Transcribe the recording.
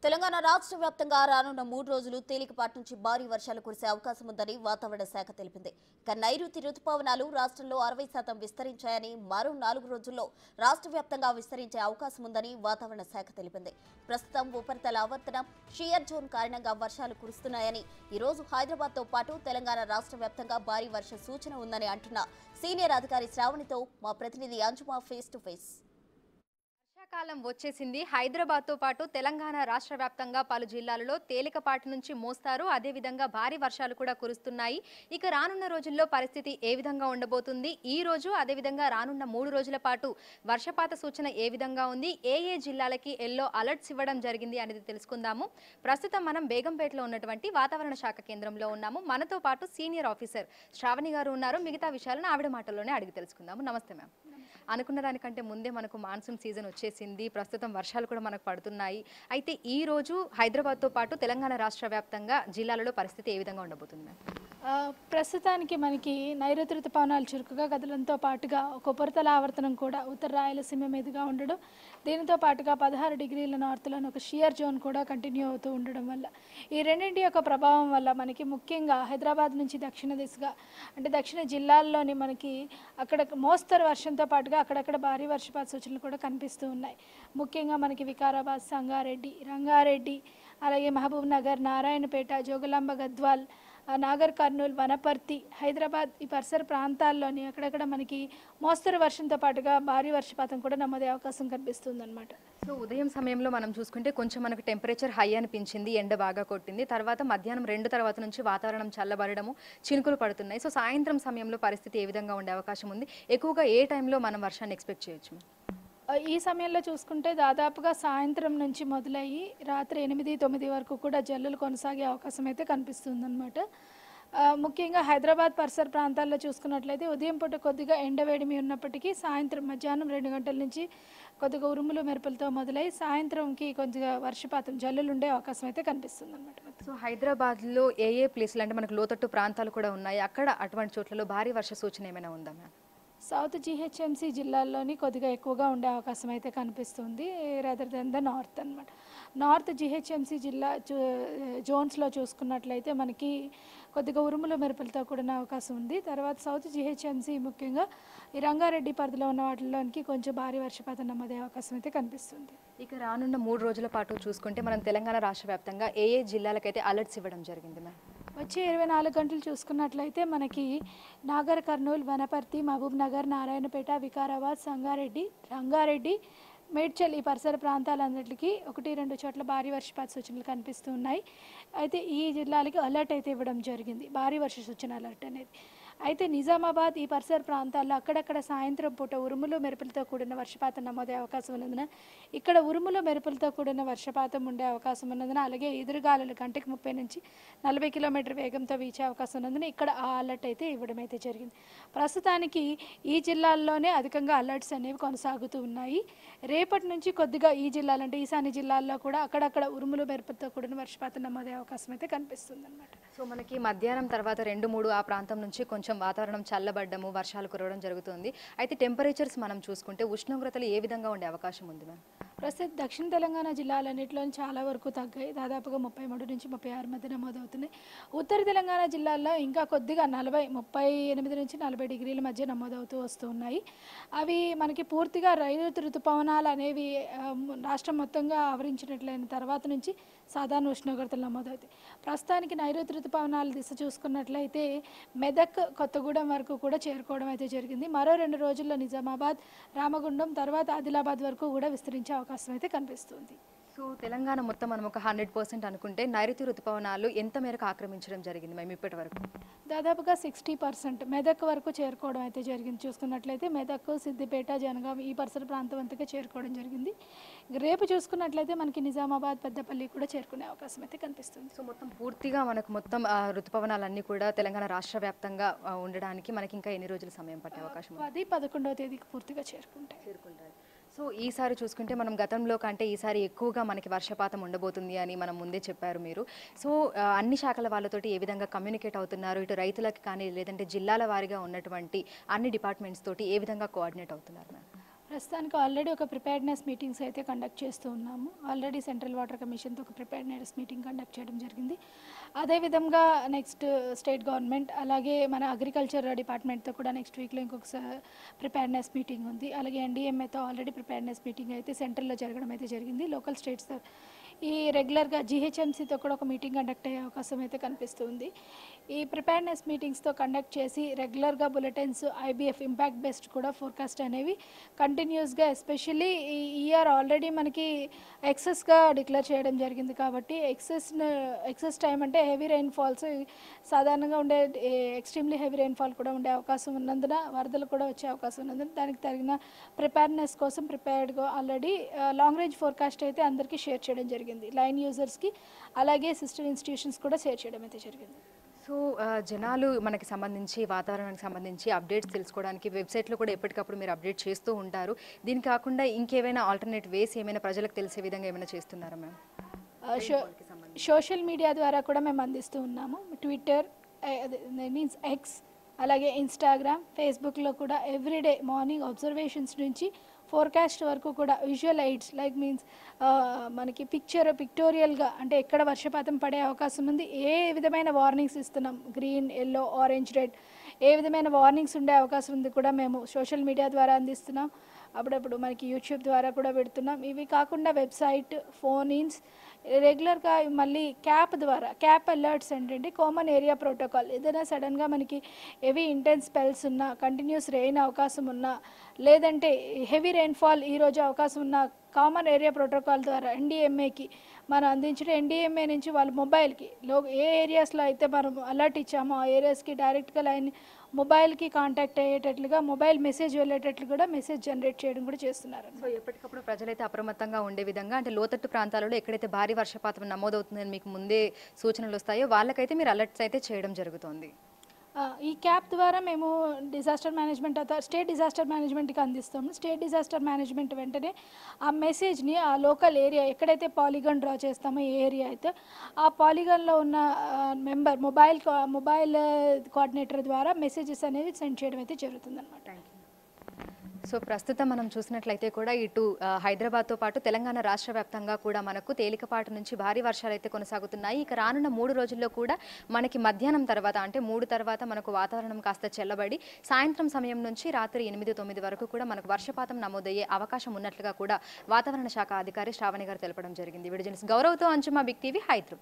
తెలంగాణ రాష్ట్ర వ్యాప్తంగా రానున్న 3 రోజులు తేలికపాటి నుంచి భారీ వర్షాలు కురిసే అవకాశం ఉందని వాతావరణ శాఖ తెలిపింది. ఇక నైరుతి రుతుపవనాలు రాష్ట్రంలో 60% విస్తరించాయని, మరో 4 రోజుల్లో రాష్ట్ర వ్యాప్తంగా విస్తరించే అవకాశం ఉందని వాతావరణ శాఖ తెలిపింది. ప్రస్తుతం ఉపరితల ఆవర్తనం షియర్ జోన్ కారణంగా వర్షాలు కురుస్తున్నాయని, ఈ రోజు హైదరాబాద్తో పాటు తెలంగాణ రాష్ట్ర వ్యాప్తంగా భారీ వర్ష సూచన ఉందని అంటున్న సీనియర్ అధికారి శ్రావణితో మా ప్రతినిధి అంజుమా ఫేస్ టు ఫేస్. వర్షాకాలం వచ్చేసింది. హైదరాబాద్తో పాటు తెలంగాణ రాష్ట్ర వ్యాప్తంగా పలు జిల్లాలలో తేలికపాటి నుంచి మోస్తారు, అదేవిధంగా భారీ వర్షాలు కూడా కురుస్తున్నాయి. ఇక రానున్న రోజుల్లో పరిస్థితి ఏ విధంగా ఉండబోతుంది, ఈ రోజు అదేవిధంగా రానున్న 3 రోజుల పాటు వర్షపాత సూచన ఏ విధంగా ఉంది, ఏ జిల్లాలకి ఎల్లో అలర్ట్స్ ఇవ్వడం జరిగింది అనేది తెలుసుకుందాము. ప్రస్తుతం మనం బేగంపేటలో ఉన్నటువంటి వాతావరణ శాఖ కేంద్రంలో ఉన్నాము. మనతో పాటు సీనియర్ ఆఫీసర్ శ్రావణి గారు ఉన్నారు. మిగతా విషయాలను ఆవిడ మాటల్లోనే అడిగి తెలుసుకుందాము. నమస్తే మ్యామ్. అనుకున్న దానికంటే ముందే మనకు మాన్సూన్ సీజన్ వచ్చేసింది. ప్రస్తుతం వర్షాలు కూడా మనకు పడుతున్నాయి. అయితే ఈ రోజు హైదరాబాద్తో పాటు తెలంగాణ రాష్ట్ర వ్యాప్తంగా జిల్లాలలో పరిస్థితి ఏ విధంగా ఉండబోతుంది? ప్రస్తుతానికి మనకి నైరుతి ఋతుపవనాలు చురుకుగా కదలంతో పాటుగా ఒక ఉపరితల ఆవర్తనం కూడా ఉత్తర రాయలసీమ మీదుగా ఉండడం, దీనితో పాటుగా 16 డిగ్రీల నార్త్లోని ఒక షియర్ జోన్ కూడా కంటిన్యూ అవుతూ ఉండడం వల్ల ఈ రెండింటి యొక్క ప్రభావం వల్ల మనకి ముఖ్యంగా హైదరాబాద్ నుంచి దక్షిణ దిశగా అంటే దక్షిణ జిల్లాల్లోని మనకి అక్కడ మోస్తరు వర్షంతో పాటుగా అక్కడక్కడ భారీ వర్షపాత సూచనలు కూడా కనిపిస్తూ ఉన్నాయి. ముఖ్యంగా మనకి వికారాబాద్, సంగారెడ్డి, రంగారెడ్డి, అలాగే మహబూబ్ నగర్, నారాయణపేట, జోగులాంబ, గద్వాల్, నాగర్ కర్నూల్, వనపర్తి, హైదరాబాద్ ఈ పరిసర ప్రాంతాల్లోని అక్కడక్కడ మనకి మోస్తరు వర్షంతో పాటుగా భారీ వర్షపాతం కూడా నమోదే అవకాశం కనిపిస్తుంది అనమాట. సో ఉదయం సమయంలో మనం చూసుకుంటే కొంచెం మనకు టెంపరేచర్ హై అనిపించింది, ఎండ బాగా కొట్టింది. తర్వాత మధ్యాహ్నం 2 తర్వాత నుంచి వాతావరణం చల్లబడడము, చినుకులు పడుతున్నాయి. సో సాయంత్రం సమయంలో పరిస్థితి ఏ విధంగా ఉండే అవకాశం ఉంది? ఎక్కువగా ఏ టైంలో మనం వర్షాన్ని ఎక్స్పెక్ట్ చేయొచ్చు? ఈ సమయంలో చూసుకుంటే దాదాపుగా సాయంత్రం నుంచి మొదలయ్యి రాత్రి 8-9 వరకు కూడా జల్లులు కొనసాగే అవకాశం అయితే కనిపిస్తుంది అనమాట. ముఖ్యంగా హైదరాబాద్ పరిసర ప్రాంతాల్లో చూసుకున్నట్లయితే ఉదయం పూట కొద్దిగా ఎండవేడిమి ఉన్నప్పటికీ సాయంత్రం మధ్యాహ్నం 2 గంటల నుంచి కొద్దిగా ఉరుములు మెరుపులతో మొదలై సాయంత్రంకి కొద్దిగా వర్షపాతం జల్లులు ఉండే అవకాశం అయితే కనిపిస్తుంది అనమాట. సో హైదరాబాద్లో ఏ ప్లేస్లు అంటే మనకు లోతట్టు ప్రాంతాలు కూడా ఉన్నాయి, అక్కడ అటువంటి చోట్లలో భారీ వర్ష సూచన ఏమైనా ఉందా మ్యామ్? సౌత్ జీహెచ్ఎంసీ జిల్లాల్లోని కొద్దిగా ఎక్కువగా ఉండే అవకాశం అయితే కనిపిస్తుంది, రదర్ దెన్ ద నార్త్ అనమాట. నార్త్ జీహెచ్ఎంసీ జిల్లా జోన్స్లో చూసుకున్నట్లయితే మనకి కొద్దిగా ఉరుములు మెరుపులతో కూడిన అవకాశం ఉంది. తర్వాత సౌత్ జీహెచ్ఎంసీ ముఖ్యంగా ఈ రంగారెడ్డి పరిధిలో ఉన్న వాటిలోనికి కొంచెం భారీ వర్షపాతం నమోదే అవకాశం అయితే కనిపిస్తుంది. ఇక రానున్న 3 రోజుల పాటు చూసుకుంటే మనం తెలంగాణ రాష్ట్ర వ్యాప్తంగా ఏ జిల్లాలకైతే అలర్ట్స్ ఇవ్వడం జరిగింది మ్యామ్? వచ్చే 24 గంటలు చూసుకున్నట్లయితే మనకి నాగర్ కర్నూల్, వనపర్తి, మహబూబ్ నగర్, నారాయణపేట, వికారాబాద్, సంగారెడ్డి, రంగారెడ్డి, మేడ్చల్ ఈ పరిసర ప్రాంతాలన్నింటికి 1-2 చోట్ల భారీ వర్షపాత సూచనలు కనిపిస్తూ ఉన్నాయి. అయితే ఈ జిల్లాలకి అలర్ట్ అయితే ఇవ్వడం జరిగింది, భారీ వర్ష సూచన అలర్ట్ అనేది. అయితే నిజామాబాద్ ఈ పరిసర ప్రాంతాల్లో అక్కడక్కడ సాయంత్రం పూట ఉరుములు మెరుపులతో కూడిన వర్షపాతం నమోదే అవకాశం ఉన్నందున ఇక్కడ ఉరుములు మెరుపులతో కూడిన వర్షపాతం ఉండే అవకాశం ఉన్నందున, అలాగే ఎదురుగాలులు గంటకు 30 నుంచి 40 కిలోమీటర్ వేగంతో వీచే అవకాశం ఉన్నందున ఇక్కడ ఆ అలర్ట్ అయితే ఇవ్వడం అయితే జరిగింది. ప్రస్తుతానికి ఈ జిల్లాల్లోనే అధికంగా అలర్ట్స్ అనేవి కొనసాగుతూ ఉన్నాయి. రేపటి నుంచి కొద్దిగా ఈ జిల్లాలు అంటే ఈశాన్య జిల్లాల్లో కూడా అక్కడక్కడ ఉరుములు మెరుపులతో కూడిన వర్షపాతం నమోదే అవకాశం అయితే కనిపిస్తుంది అనమాట. సో మనకి మధ్యాహ్నం తర్వాత 2-3 ఆ ప్రాంతం నుంచి కొంచెం వాతావరణం చల్లబడ్డము, వర్షాలు కురవడం జరుగుతుంది. అయితే టెంపరేచర్స్ మనం చూసుకుంటే ఉష్ణోగ్రతలు ఏ విధంగా ఉండే అవకాశం ఉంది మ్యామ్? ప్రస్తుతం దక్షిణ తెలంగాణ జిల్లాలన్నింటిలో చాలా వరకు తగ్గాయి, దాదాపుగా 33 నుంచి 36 మధ్య నమోదవుతున్నాయి. ఉత్తర తెలంగాణ జిల్లాల్లో ఇంకా కొద్దిగా 38 నుంచి 40 డిగ్రీల మధ్య నమోదవుతూ వస్తూ ఉన్నాయి. అవి మనకి పూర్తిగా నైరుతి ఋతుపవనాలు అనేవి రాష్ట్రం మొత్తంగా ఆవరించినట్లయిన తర్వాత నుంచి సాధారణ ఉష్ణోగ్రతలు నమోదవుతాయి. ప్రస్తుతానికి నైరుతి ఋతుపవనాల దిశ చూసుకున్నట్లయితే మెదక్, కొత్తగూడెం వరకు కూడా చేరుకోవడం అయితే జరిగింది. మరో 2 రోజుల్లో నిజామాబాద్, రామగుండం, తర్వాత ఆదిలాబాద్ వరకు కూడా విస్తరించే అవకాశం అయితే కనిపిస్తుంది. సో తెలంగాణ మొత్తం మనం ఒక 100% అనుకుంటే నైరుతి ఋతుపవనాలు ఎంత మేరకు ఆక్రమించడం జరిగింది మేము ఇప్పటి వరకు? దాదాపుగా 60% మెదక్ వరకు చేరుకోవడం అయితే జరిగింది. చూసుకున్నట్లయితే మెదక్, సిద్దిపేట, జనగాం ఈ పరిసర ప్రాంతం అంతగా చేరుకోవడం జరిగింది. రేపు చూసుకున్నట్లయితే మనకి నిజామాబాద్, పెద్దపల్లి కూడా చేరుకునే అవకాశం అయితే కనిపిస్తుంది. సో మొత్తం పూర్తిగా మనకు మొత్తం ఋతుపవనాలన్నీ కూడా తెలంగాణ రాష్ట్ర వ్యాప్తంగా ఉండడానికి మనకి ఇంకా ఎన్ని రోజులు సమయం పట్టే అవకాశం? 10-11వ తేదీకి పూర్తిగా చేరుకుంటారు. సో ఈసారి చూసుకుంటే మనం గతంలో కంటే ఈసారి ఎక్కువగా మనకి వర్షపాతం ఉండబోతుంది అని మనం ముందే చెప్పారు మీరు. సో అన్ని శాఖల వాళ్ళతోటి ఏ విధంగా కమ్యూనికేట్ అవుతున్నారు? ఇటు రైతులకు కానీ లేదంటే జిల్లాల వారీగా ఉన్నటువంటి అన్ని డిపార్ట్మెంట్స్ తోటి ఏ విధంగా కోఆర్డినేట్ అవుతున్నారు మ్యామ్? ప్రస్తుతానికి ఆల్రెడీ ఒక ప్రిపేర్డ్నెస్ మీటింగ్స్ అయితే కండక్ట్ చేస్తూ ఉన్నాము. ఆల్రెడీ సెంట్రల్ వాటర్ కమిషన్తో ఒక ప్రిపేర్డ్నెస్ మీటింగ్ కండక్ట్ చేయడం జరిగింది. అదేవిధంగా నెక్స్ట్ స్టేట్ గవర్నమెంట్ అలాగే మన అగ్రికల్చర్ డిపార్ట్మెంట్తో కూడా నెక్స్ట్ వీక్లో ఇంకొక ప్రిపేర్డ్నెస్ మీటింగ్ ఉంది. అలాగే ఎన్డీఎంఏతో ఆల్రెడీ ప్రిపేర్డ్నెస్ మీటింగ్ అయితే సెంట్రల్లో జరగడం అయితే జరిగింది. లోకల్ స్టేట్స్ ఈ రెగ్యులర్గా జీహెచ్ఎంసీతో కూడా ఒక మీటింగ్ కండక్ట్ అయ్యే అవకాశం అయితే కనిపిస్తుంది. ఈ ప్రిపేర్డ్నెస్ మీటింగ్స్తో కండక్ట్ చేసి రెగ్యులర్గా బులెటిన్స్ ఐబీఎఫ్ ఇంపాక్ట్ బేస్డ్ కూడా ఫోర్కాస్ట్ అనేవి కంటిన్యూస్గా ఎస్పెషల్లీ ఈ ఇయర్ ఆల్రెడీ మనకి ఎక్సెస్గా డిక్లేర్ చేయడం జరిగింది. కాబట్టి ఎక్సెస్ టైం అంటే హెవీ రెయిన్ఫాల్స్ సాధారణంగా ఉండే ఎక్స్ట్రీమ్లీ హెవీ రెయిన్ఫాల్ కూడా ఉండే అవకాశం ఉన్నందున వరదలు కూడా వచ్చే అవకాశం ఉన్నందున దానికి తగిన ప్రిపేర్డ్నెస్ కోసం ప్రిపేర్డ్గా ఆల్రెడీ లాంగ్ రేంజ్ ఫోర్కాస్ట్ అయితే అందరికీ షేర్ చేయడం జరిగింది. లైన్ యూజర్స్కి అలాగే సిస్టర్ ఇన్స్టిట్యూషన్స్ కూడా షేర్ చేయడం అయితే జరిగింది. సో జనాలు మనకి సంబంధించి వాతావరణానికి సంబంధించి అప్డేట్స్ తెలుసుకోవడానికి వెబ్సైట్లో కూడా ఎప్పటికప్పుడు మీరు అప్డేట్ చేస్తూ ఉంటారు. దీని కాకుండా ఇంకేమైనా ఆల్టర్నేట్ వేస్ ఏమైనా ప్రజలకు తెలిసే విధంగా ఏమైనా చేస్తున్నారా మ్యామ్? సోషల్ మీడియా ద్వారా కూడా మేము అందిస్తూ ఉన్నాము. ట్విట్టర్ మీన్స్ ఎక్స్ అలాగే ఇన్స్టాగ్రామ్ ఫేస్బుక్లో కూడా ఎవ్రీడే మార్నింగ్ అబ్జర్వేషన్స్ నుంచి ఫోర్కాస్ట్ వరకు కూడా విజువల్ ఎయిడ్స్ లైక్ మీన్స్ మనకి పిక్టోరియల్గా అంటే ఎక్కడ వర్షపాతం పడే అవకాశం ఉంది, ఏ విధమైన వార్నింగ్స్ ఇస్తున్నాం, గ్రీన్ ఎల్లో ఆరెంజ్ రెడ్ ఏ విధమైన వార్నింగ్స్ ఉండే అవకాశం ఉంది కూడా మేము సోషల్ మీడియా ద్వారా అందిస్తున్నాం. అప్పుడప్పుడు మనకి యూట్యూబ్ ద్వారా కూడా పెడుతున్నాం. ఇవి కాకుండా వెబ్సైట్ ఫోన్ ఇన్స్ రెగ్యులర్గా మళ్ళీ క్యాప్ ద్వారా క్యాప్ అలర్ట్స్ ఏంటంటే కామన్ ఏరియా ప్రోటోకాల్ ఏదైనా సడన్గా మనకి హెవీ ఇంటెన్స్ స్పెల్స్ ఉన్నా కంటిన్యూస్ రెయిన్ అవకాశం ఉన్నా లేదంటే హెవీ రెయిన్ఫాల్ ఈరోజు అవకాశం ఉన్న కామన్ ఏరియా ప్రోటోకాల్ ద్వారా ఎన్డీఎంఏకి మనం అందించిన ఎన్డీఎంఏ నుంచి వాళ్ళ మొబైల్కి ఏ ఏరియాస్లో అయితే మనం అలర్ట్ ఇచ్చామో ఆ ఏరియాస్కి డైరెక్ట్గా లైన్ మొబైల్కి కాంటాక్ట్ అయ్యేటట్లుగా మొబైల్ మెసేజ్ వెళ్ళేటట్లు కూడా మెసేజ్ జనరేట్ చేయడం కూడా చేస్తున్నారు. సో ఎప్పటికప్పుడు ప్రజలైతే అప్రమత్తంగా ఉండే విధంగా అంటే లోతట్టు ప్రాంతాలలో ఎక్కడైతే భారీ వర్షపాతం నమోదవుతుందని మీకు ముందే సూచనలు వస్తాయో వాళ్ళకైతే మీరు అలర్ట్స్ అయితే చేయడం జరుగుతుంది. ఈ క్యాప్ ద్వారా మేము డిజాస్టర్ మేనేజ్మెంట్ స్టేట్ డిజాస్టర్ మేనేజ్మెంట్కి అందిస్తాము. స్టేట్ డిజాస్టర్ మేనేజ్మెంట్ వెంటనే ఆ మెసేజ్ని ఆ లోకల్ ఏరియా ఎక్కడైతే పాలిగాన్ డ్రా చేస్తామో ఏ ఏరియా అయితే ఆ పాలిగాన్లో ఉన్న మెంబర్ మొబైల్ కోఆర్డినేటర్ ద్వారా మెసేజెస్ అనేవి సెండ్ చేయడం అయితే జరుగుతుందన్నమాట. సో ప్రస్తుతం మనం చూసినట్లయితే కూడా ఇటు హైదరాబాద్తో పాటు తెలంగాణ రాష్ట్ర వ్యాప్తంగా కూడా మనకు తేలికపాటి నుంచి భారీ వర్షాలు అయితే కొనసాగుతున్నాయి. ఇక రానున్న 3 రోజుల్లో కూడా మనకి మధ్యాహ్నం తర్వాత అంటే 3 తర్వాత మనకు వాతావరణం కాస్త చల్లబడి సాయంత్రం సమయం నుంచి రాత్రి 8-9 వరకు కూడా మనకు వర్షపాతం నమోదయ్యే అవకాశం ఉన్నట్లుగా కూడా వాతావరణ శాఖ అధికారి శ్రావణి గారు తెలపడం జరిగింది. వీడియో జర్నలిస్ట్ గౌరవ్తో అంజుమా, బిగ్ టీవీ, హైదరాబాద్.